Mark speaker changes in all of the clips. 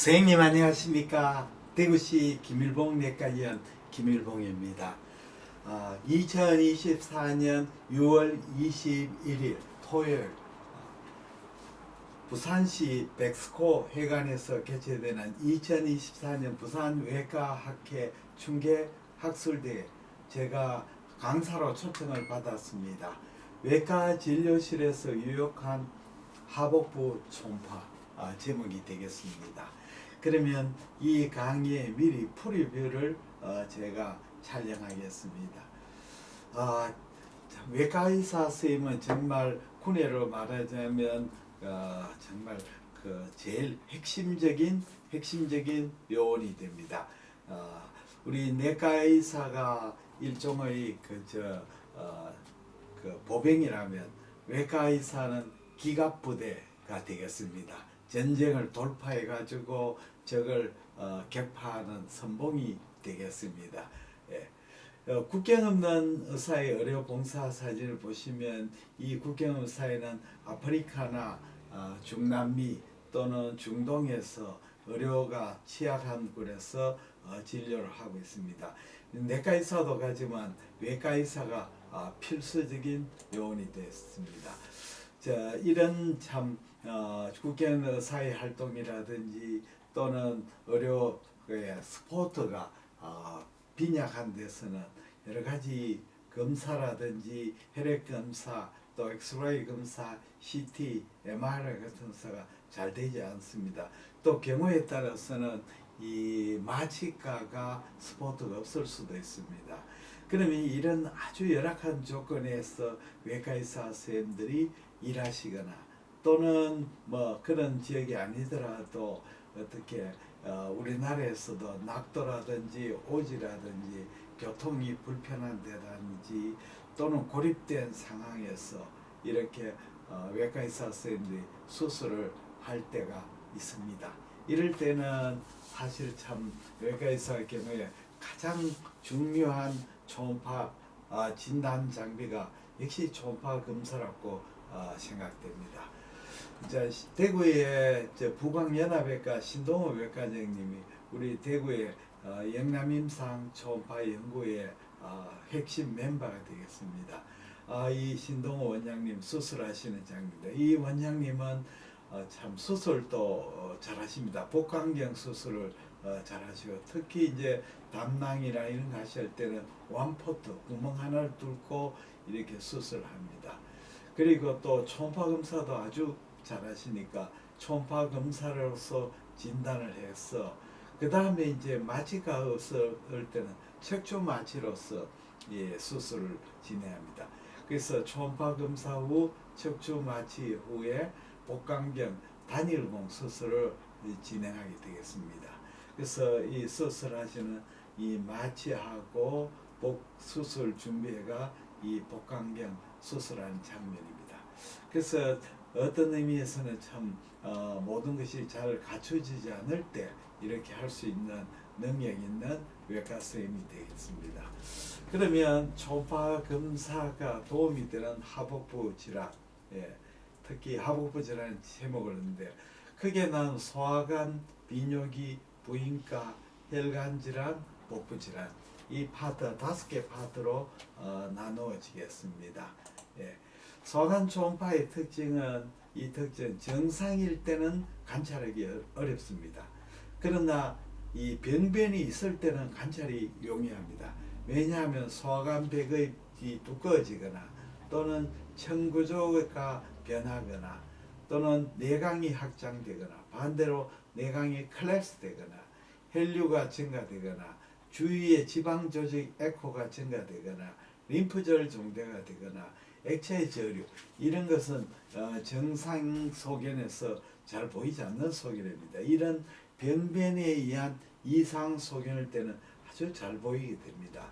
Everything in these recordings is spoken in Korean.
Speaker 1: 선생님 안녕하십니까. 대구시 김일봉 내과의원 김일봉입니다. 2024년 6월 21일 토요일 부산시 백스코 회관에서 개최되는 2024년 부산외과학회 중개학술대회 제가 강사로 초청을 받았습니다. 외과 진료실에서 유혹한 하복부 총파 제목이 되겠습니다. 그러면 이 강의의 미리 프리뷰를 제가 촬영하겠습니다. 외과의사 선생님은 정말 군의로 말하자면 정말 그 제일 핵심적인 요원이 됩니다. 우리 내과의사가 일종의 그 보병이라면 외과의사는 기갑부대가 되겠습니다. 전쟁을 돌파해 가지고 적을 격파하는 선봉이 되겠습니다. 예. 국경 없는 의사의 의료 봉사 사진을 보시면 이 국경 없는 의사에는 아프리카나 중남미 또는 중동에서 의료가 취약한 곳에서 진료를 하고 있습니다. 내과의사도 가지만 외과의사가 필수적인 요원이 됐습니다. 이런 참 국경 의사의 활동이라든지 또는 의료 스포트가 빈약한 데서는 여러 가지 검사라든지 혈액 검사, 또 엑스레이 검사, CT, MRI 같은 검사가 잘 되지 않습니다. 또 경우에 따라서는 이 마취과가 스포트가 없을 수도 있습니다. 그러면 이런 아주 열악한 조건에서 외과의사 선생님들이 일하시거나 또는 뭐 그런 지역이 아니더라도 어떻게 우리나라에서도 낙도라든지 오지라든지 교통이 불편한 데라든지 또는 고립된 상황에서 이렇게 외과의사 선생님들이 수술을 할 때가 있습니다. 이럴 때는 사실 참 외과의사의 경우에 가장 중요한 초음파 진단 장비가 역시 초음파 검사라고 생각됩니다. 대구의 부광연합외과 신동호 외과장님이 우리 대구의 영남임상 초음파 연구의 핵심 멤버가 되겠습니다. 이 신동호 원장님 수술하시는 장입니다. 이 원장님은 참 수술도 잘하십니다. 복강경 수술을 잘하시고 특히 이제 담낭이나 이런 거 하실 때는 완포트 구멍 하나를 뚫고 이렇게 수술합니다. 그리고 또 초음파 검사도 아주 잘하시니까 초음파 검사로서 진단을 해서 그 다음에 이제 마취가 없을 때는 척추 마취로서 수술을 진행합니다. 그래서 초음파 검사 후 척추 마취 후에 복강경 단일봉 수술을 진행하게 되겠습니다. 그래서 이 수술하시는 이 마취하고 복 수술 준비가 이 복강경 수술하는 장면입니다. 그래서 어떤 의미에서는 참 모든 것이 잘 갖춰지지 않을 때 이렇게 할 수 있는 능력 있는 외과 선생님이 되겠습니다. 그러면 초음파 검사가 도움이 되는 하복부 질환, 특히 하복부 질환 제목을 했는데 크게 난 소화관, 비뇨기, 부인과, 혈관 질환, 복부 질환 이 파트 5개 파트로 나누어지겠습니다. 소화관 초음파의 특징은 이 특징 정상일 때는 관찰하기 어렵습니다. 그러나 이 병변이 있을 때는 관찰이 용이합니다. 왜냐하면 소화관 배급이 두꺼워지거나 또는 청구조가 변하거나 또는 내강이 확장되거나 반대로 내강이 콜랩스되거나 혈류가 증가되거나 주위의 지방 조직 에코가 증가되거나 림프절 증대가 되거나 액체 저류 이런 것은 정상 소견에서 잘 보이지 않는 소견입니다. 이런 병변에 의한 이상 소견일 때는 아주 잘 보이게 됩니다.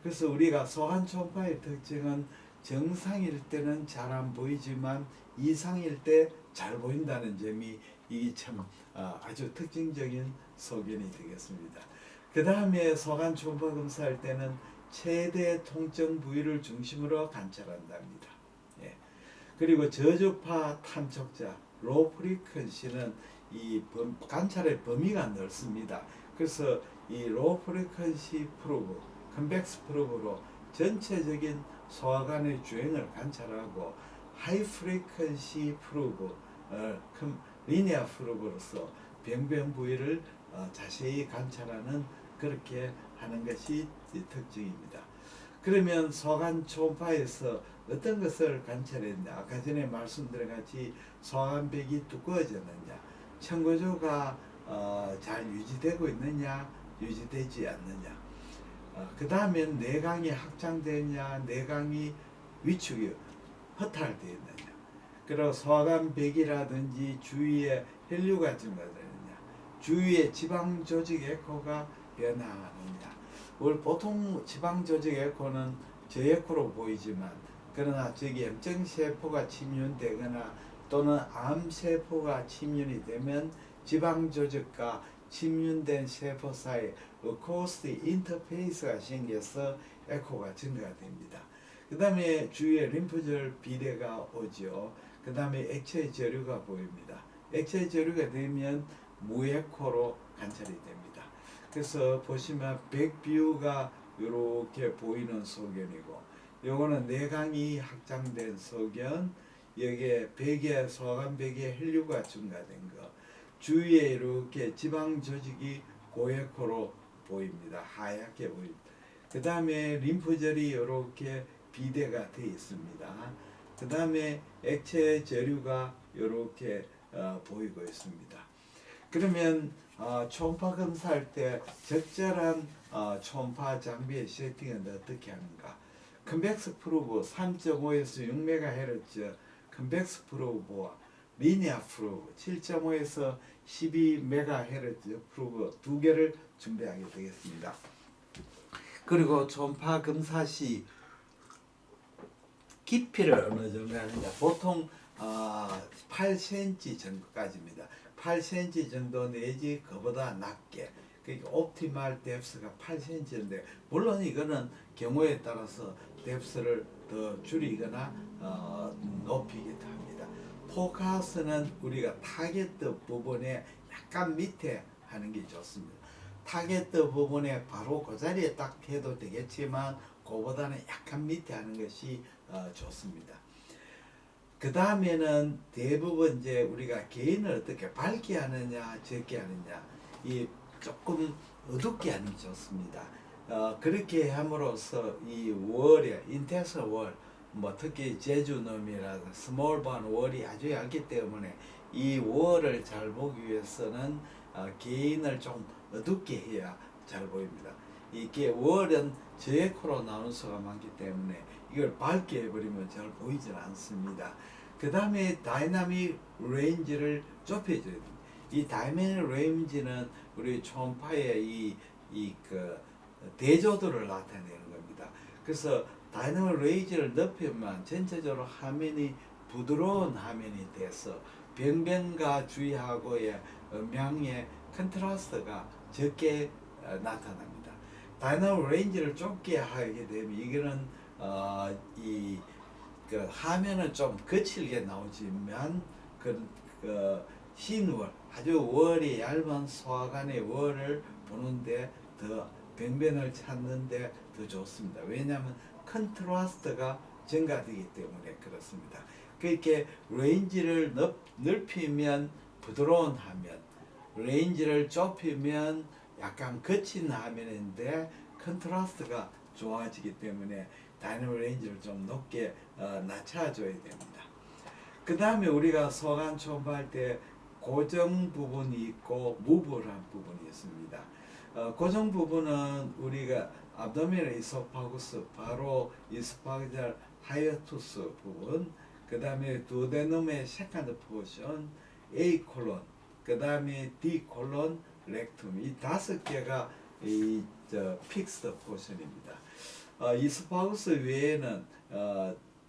Speaker 1: 그래서 우리가 소환 초음파의 특징은 정상일 때는 잘 안 보이지만 이상일 때 잘 보인다는 점이 이 참 아주 특징적인 소견이 되겠습니다. 그 다음에 소관 초음파 검사할 때는 최대 통증 부위를 중심으로 관찰한답니다. 그리고 저주파 탐촉자 로우 프리퀀시는 관찰의 범위가 넓습니다. 그래서 이 로우 프리퀀시 프로브, 컨벡스 프로브로 전체적인 소화관의 주행을 관찰하고 하이 프리퀀시 프로브, 리니어 프로브로서 병변 부위를 자세히 관찰하는 그렇게 하는 것이 특징입니다. 그러면 소화관 초음파에서 어떤 것을 관찰했냐? 아까 전에 말씀드린 같이 소화관벽이 두꺼워졌느냐, 청구조가 잘 유지되고 있느냐, 유지되지 않느냐. 그 다음에 내강이 확장되느냐, 내강이 위축이 허탈되어 있느냐. 그리고 소화관벽이라든지 주위에 혈류가 증가되느냐, 주위에 지방 조직 에코가 변화하느냐. 보통 지방 조직 에코는 저에코로 보이지만, 그러나 저기 염증세포가 침륜되거나 또는 암세포가 침륜이 되면 지방 조직과 침륜된 세포 사이 어코스틱 인터페이스가 생겨서 에코가 증가됩니다. 그 다음에 주위에 림프절 비대가 오죠. 그 다음에 액체 저류가 보입니다. 액체 저류가 되면 무에코로 관찰이 됩니다. 그래서 보시면 백뷰가 이렇게 보이는 소견이고, 요거는 내강이 확장된 소견, 여기에 백의 소화관벽에 혈류가 증가된 거, 주위에 이렇게 지방 조직이 고에코로 보입니다. 하얗게 보입니다. 그 다음에 림프절이 이렇게 비대가 되어 있습니다. 그 다음에 액체 저류가 이렇게 보이고 있습니다. 그러면 초음파 검사할 때 적절한 초음파 장비의 세팅은 어떻게 하는가? 컨벡스 프로브 3.5에서 6MHz 컨벡스 프로브와 리니어 프로브 7.5에서 12MHz 프로브 두 개를 준비하게 되겠습니다. 그리고 초음파 검사 시 깊이를 어느 정도 하느냐? 보통 8cm 정도까지입니다. 8cm 정도 내지 그보다 낮게, 그러니까 옵티멀 뎁스가 8cm인데, 물론 이거는 경우에 따라서 뎁스를 더 줄이거나 높이기도 합니다. 포커스는 우리가 타겟 부분에 약간 밑에 하는 게 좋습니다. 타겟 부분에 바로 그 자리에 딱 해도 되겠지만 그보다는 약간 밑에 하는 것이 좋습니다. 그 다음에는 대부분 이제 우리가 개인을 어떻게 밝게 하느냐, 적게 하느냐, 이 조금 어둡게 하는 게 좋습니다. 그렇게 함으로써 이 월에 인테스 월, 뭐 특히 제주놈이라든 스몰반 월이 아주 얇기 때문에 이 월을 잘 보기 위해서는 개인을 좀 어둡게 해야 잘 보입니다. 이게 월은 저에코로 나오는 수가 많기 때문에 이걸 밝게 해버리면 잘 보이질 않습니다. 그 다음에 다이나믹 레인지를 좁혀줘야 됩니다. 이 다이나믹 레인지는 우리 초음파의 그 대조도를 나타내는 겁니다. 그래서 다이나믹 레인지를 높이면 전체적으로 화면이 부드러운 화면이 돼서 병변과 주위하고의 음향의 컨트라스트가 적게 나타납니다. 다이나믹 레인지를 좁게 하게 되면 이거는 그 화면은 좀 거칠게 나오지만 흰 월, 아주 월이 얇은 소화관의 월을 보는데 더 병변을 찾는데 더 좋습니다. 왜냐하면 컨트라스트가 증가되기 때문에 그렇습니다. 그렇게 레인지를 넓히면 부드러운 화면, 레인지를 좁히면 약간 거친 화면인데 컨트라스트가 좋아지기 때문에 다이나믹 레인지를 좀 높게 낮춰줘야 됩니다. 그 다음에 우리가 소관 초음파할 때 고정 부분이 있고 무브한 부분이 있습니다. 고정 부분은 우리가 abdominal esophagus, 바로 이스파게잘 하이어투스 부분, 그 다음에 두오데눔의 세컨드 포션, A 콜론, 그 다음에 D 콜론, 렉툼, 이 5개가 픽스드 포션입니다. 이스파구스 외에는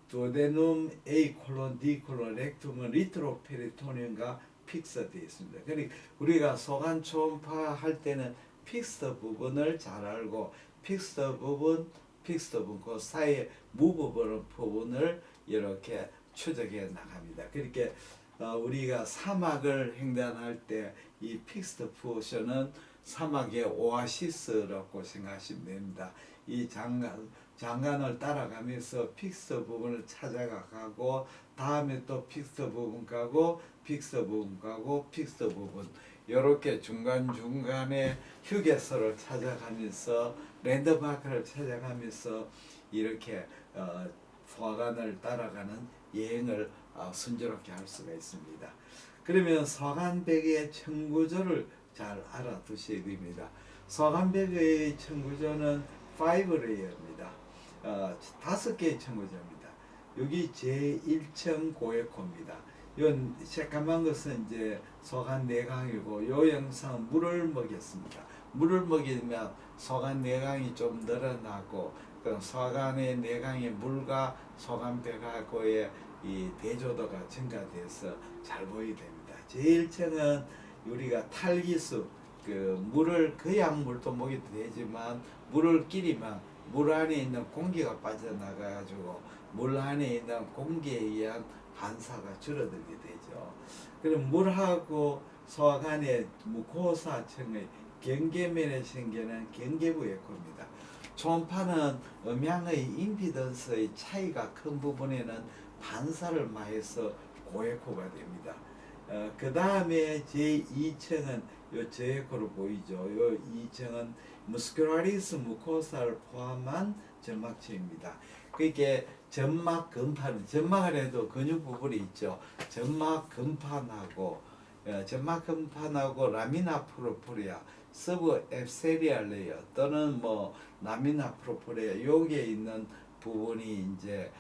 Speaker 1: 두오데눔, A 콜론, D 콜론, 렉툼은 리트로페리토늄과 픽스되어 있습니다. 그러니까 우리가 소관 초음파 할 때는 픽스드 부분을 잘 알고 픽스드 부분, 그 사이에 무브 부분을 이렇게 추적해 나갑니다. 그렇게 우리가 사막을 횡단할 때 이 픽스드 포션은 사막의 오아시스라고 생각하시면 됩니다. 이 장관을 따라가면서 픽스드 부분을 찾아가고 다음에 또 픽스드 부분 가고 픽스드 부분 가고 픽스드 부분 이렇게 중간중간에 휴게소를 찾아가면서 랜드마크를 찾아가면서 이렇게 서간을 따라가는 여행을 순조롭게 할 수가 있습니다. 그러면 서간백의 청구조를 잘 알아두셔야 됩니다. 서간백의 청구조는 5레이어입니다. 5개의 청구조입니다. 여기 제1층 고에코입니다. 이건 새까만 것은 이제 서간 내강이고 요 영상은 물을 먹였습니다. 물을 먹이면 서간 내강이 좀 늘어나고 그 서간의 내강의 물과 서간백하고의 이 대조도가 증가돼서 잘 보이게 됩니다. 제1층은 우리가 탈기수 그 물을 그양물도 먹여도 되지만 물을 끼리면 물 안에 있는 공기가 빠져나가가지고 물 안에 있는 공기에 의한 반사가 줄어들게 되죠. 그럼 물하고 소 간의 무코사층의 경계면에 생기는 경계부 에코입니다. 초음파는 음향의 임피던스의 차이가 큰 부분에는 반사를 마해서 고에코가 됩니다. 그 다음에 제2층은 요 저에코로 보이죠. 요 2층은 무스큘라리스 무코사를 포함한 점막층입니다. 그게 점막 근판, 점막을 해도 근육 부분이 있죠. 점막 근판하고 점막 근판하고 라미나 프로포리아, 서브 앱세리알 레이어 또는 뭐 라미나 프로포리아 여기에 있는 부분이 이제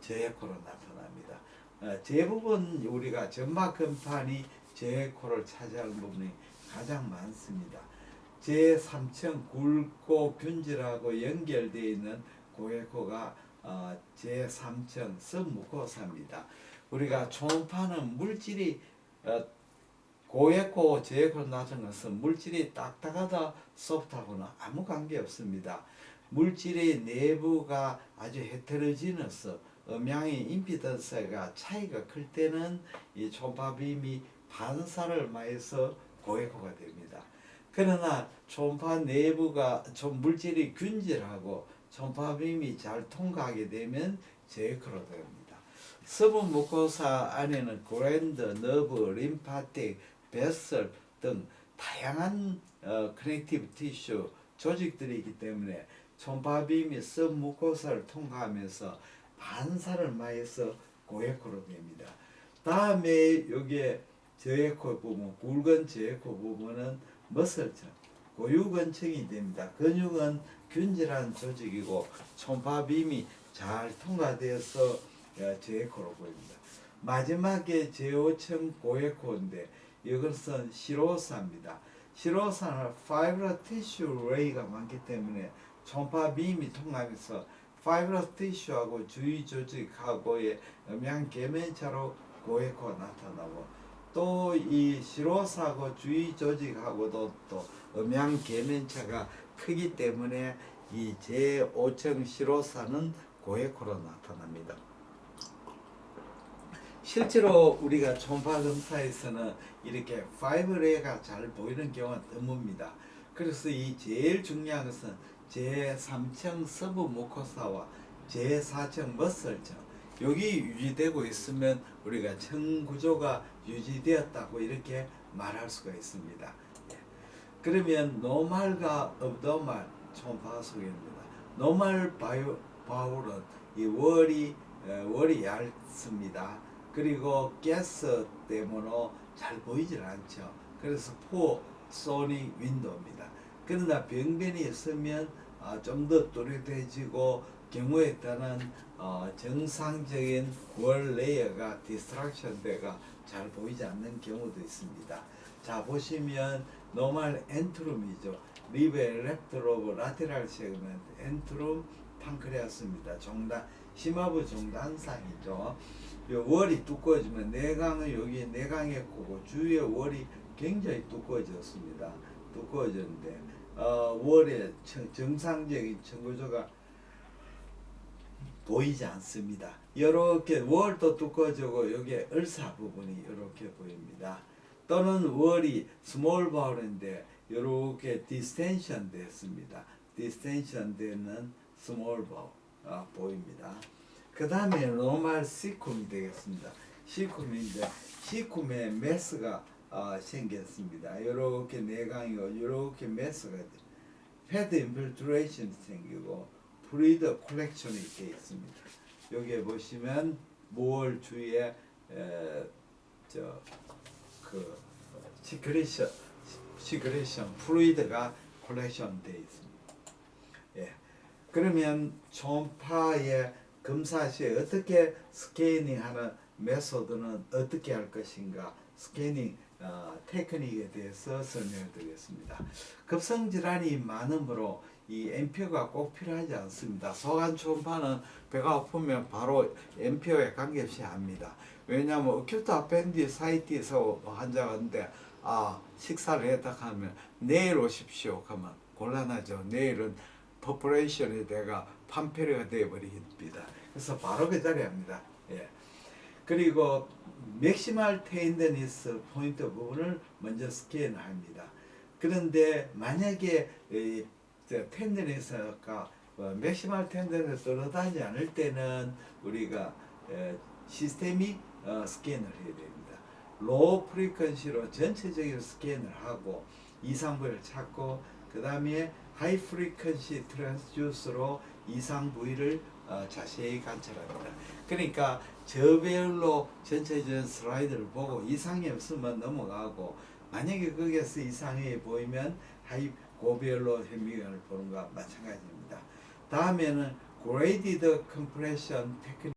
Speaker 1: 저에코로 나타납니다. 대부분 우리가 점막 근판이 저에코를 차지하는 부분이 가장 많습니다. 제3층 굵고 균질하고 연결되어 있는 고에코가 제3층 submucosa입니다. 우리가 초음파는 물질이 고에코, 저에코 나타난 것은 물질이 딱딱하다, 소프트하고는 아무 관계 없습니다. 물질의 내부가 아주 헤테로지너스, 음향의 임피던스가 차이가 클 때는 이 초음파빔이 반사를 마해서 고에코가 됩니다. 그러나 초음파 내부가 좀 물질이 균질하고 초음파빔이 잘 통과하게 되면 저에코로 됩니다. 서브 무코사 안에는 그랜드, 너브, 림파틱, 베슬 등 다양한 커넥티브 티슈 조직들이 있기 때문에 초음파빔이 서브 무코사를 통과하면서 반사를 마해서 고에코로 됩니다. 다음에 여기에 저에코 부분, 굵은 저에코 부분은 머슬층, 고유근층이 됩니다. 근육은 균질한 조직이고 초음파빔이 잘 통과되어서 저에코로 보입니다. 마지막에 제5층 고에코인데 이것은 시로사입니다. 시로사는 파이브러스 티슈 레이가 많기 때문에 초음파빔이 통하면서 파이브러스 티슈하고 주위 조직하고의 음향 계면차로 고에코가 나타나고 또 이 시로사하고 주위 조직하고도 또 음향 계면차가 크기 때문에 이 제5층 시로사는 고에코로 나타납니다. 실제로 우리가 초음파 검사에서는 이렇게 5레이가 잘 보이는 경우가 드뭅니다. 그래서 이 제일 중요한 것은 제3층 서브 무코사와 제4층 머슬층 여기 유지되고 있으면 우리가 층 구조가 유지되었다고 이렇게 말할 수가 있습니다. 그러면 노멀과 업노멀 초음파 소개입니다. 노멀 바울은 이 월이 얇습니다. 그리고 가스 때문에 잘 보이질 않죠. 그래서 포 소닉 윈도우입니다. 그러나 병변이 있으면 좀 더 뚜렷해지고 경우에 따른 정상적인 월 레이어가 디스트랙션 돼가 잘 보이지 않는 경우도 있습니다. 자 보시면 노멀 엔트룸이죠. 리브 엘렉트로브 라테랄 세그멘트 엔트룸 판크레아스입니다. 종단 심화부 종단상이죠. 월이 두꺼워지면 내강은 여기 내강의 코고 주위에 월이 굉장히 두꺼워졌습니다. 두꺼워졌는데 월의 정상적인 청구조가 보이지 않습니다. 이렇게 월도 두꺼워지고 여기에 을사 부분이 이렇게 보입니다. 또는 월이 스몰 바울인데 이렇게 디스텐션 됐습니다. 디스텐션 되는 스몰 바울 보입니다. 그 다음에 노멀 시쿰이 되겠습니다. 시쿰인데 시쿰에 메스가 생겼습니다. 이렇게 내강이고 이렇게 메스가 패드 인필트레이션이 생기고 프루이드 콜렉션이 되어 있습니다. 여기에 보시면 모월 주위에 그 시크레션 프루이드가 콜렉션 되어 있습니다. 예. 그러면 초음파의 검사 시에 어떻게 스캐닝하는 메소드는 어떻게 할 것인가 스캐닝 테크닉에 대해서 설명을 드리겠습니다. 급성 질환이 많으므로 이 앰피어가 꼭 필요하지 않습니다. 소관 초음파는 배가 아프면 바로 앰피어에 관계없이 합니다. 왜냐하면 어큐트 아펜디사이티스 환자가 있는데 식사를 했다 하면 내일 오십시오 하면 곤란하죠. 내일은 퍼포레이션이 돼가 판페르가 되어버립니다. 그래서 바로 그 자리에 합니다. 예. 그리고 맥시멀 테인더니스 포인트 부분을 먼저 스캔합니다. 그런데 만약에 텐더니스가 맥시멀 텐더니스 떨어지지 않을 때는 우리가 시스템이 스캔을 해야 됩니다. 로우 프리퀀시로 전체적인 스캔을 하고 이상 부위를 찾고 그 다음에 하이 프리퀀시 트랜스듀스로 이상 부위를 자세히 관찰합니다. 그러니까 저별로 전체적인 슬라이드를 보고 이상이 없으면 넘어가고 만약에 거기에서 이상이 보이면 하이 고별로 현미경을 보는 것과 마찬가지입니다. 다음에는 그레이디드 컴프레션 테크닉